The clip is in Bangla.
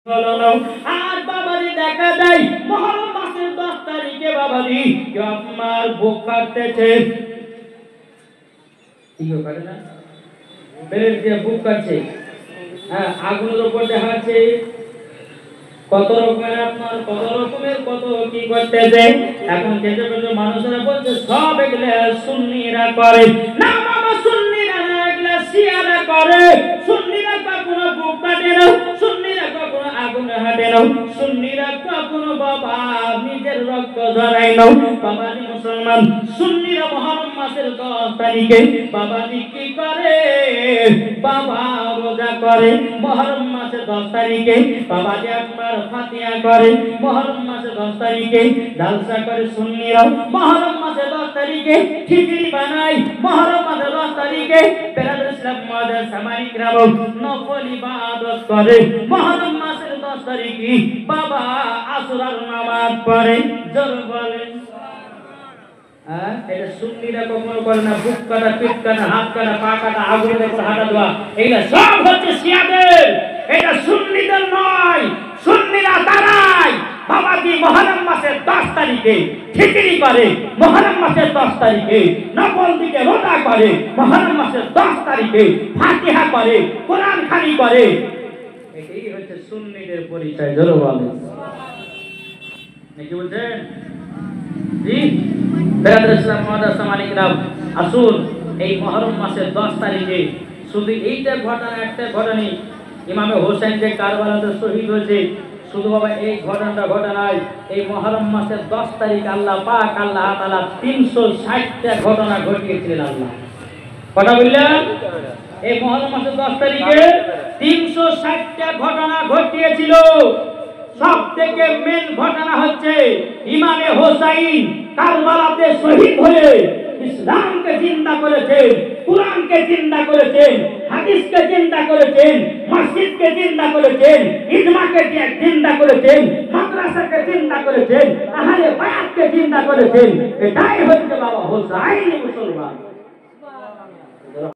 আর বাবাজি দেখা যায় মুহররম মাসের 10 তারিখে বাবাজি আপনার বুক কাটতেছে, কি করে না বেরের দিয়ে বুক কাটছে, হ্যাঁ আগুনের উপর দেখাচ্ছে কত রকমের আপনার কত রকমের কত কি করতেছে। এখন কিছু কিছু মানুষেরা বলছে সব এগুলো সুন্নিরা করে না, বাবা সুন্নিরা না, এগুলো শিয়ারা করে। সুন্নিরা কখনো বুক কাটে না, সুন্নিরা কখনো আগুনে হাঁটে না, সুন্নিরা কখনো বাবা নিজের রক্ত ঝরায় না। বাবাজি মুসলমান সুন্নিরা মুহররম মাসের 10 তারিখে বাবাজি কি করে, বাবা রোজা করে। মুহররম মাসের 10 তারিখে বাবাজি আপনার ফাতিহা করে। মুহররম মাসের 10 তারিখে জালসা করে সুন্নিরা। মুহররম মাসের 10 তারিখে খিচুড়ি বানায়। মুহররম মাসের 10 তারিখে বেরাদুল ইসলাম মাদার সামাজিক রাব নফল ইবাদত করে। মুহররম মাসের 10 তারিখে বাবা আসরের নামাজ পড়ে। জোর বলেন এটা সুন্নিরা কখনো করে না। বুক কাটা, পিঠ কাটা, হাত কাটা, পা কাটা, আগুনের উপর হাঁটা দেওয়া, এগুলা সব হচ্ছে শিয়াদের, এটা সুন্নিদের নয়। সুন্নিরা তারাই বাবাজি মুহররম মাসের 10 তারিখে খিচুড়ি করে, মুহররম মাসের 10 তারিখে নফল দিকে রোজা করে, মুহররম মাসের 10 তারিখে ফাতিহা করে, কোরআন খানি করে। এটাই হচ্ছে সুন্নিদের পরিচয়। জোরে বলেন নাকি বলছেন জি? বেরাদুল ইসলাম মাদ্রাসা মালিকরাম আসুন এই মুহররম মাসের 10 তারিখে শুধু এইটা ঘটনা, একটা ঘটনা, ইমামে হোসেন যে কারবালাতে শহীদ হয়েছে, শুধু বাবা এই ঘটনাটা ঘটনায় এই মুহররম মাসের 10 তারিখ আল্লাহ পাক আল্লাহ তাআলা 360টা ঘটনা ঘটিয়েছিলেন। আল্লাহ কথা বললেন এই মুহররম মাসের 10 তারিখে 360টা ঘটনা ঘটিয়েছিল। সব থেকে মেন ঘটনা হচ্ছে ইমামে হোসাইন কারবালাতে শহীদ হয়ে ইসলামকে জিন্দা করেছেন, কুরআনকে জিন্দা করেছেন, হাদিসকে জিন্দা করেছেন, মসজিদকে জিন্দা করেছেন, ইজমাকে জিন্দা করেছেন, মাদ্রাসাকে জিন্দা করেছেন, আহলে বায়াতকে জিন্দা করেছেন। এটাই হচ্ছে বাবা হোসাইন মুসলমান।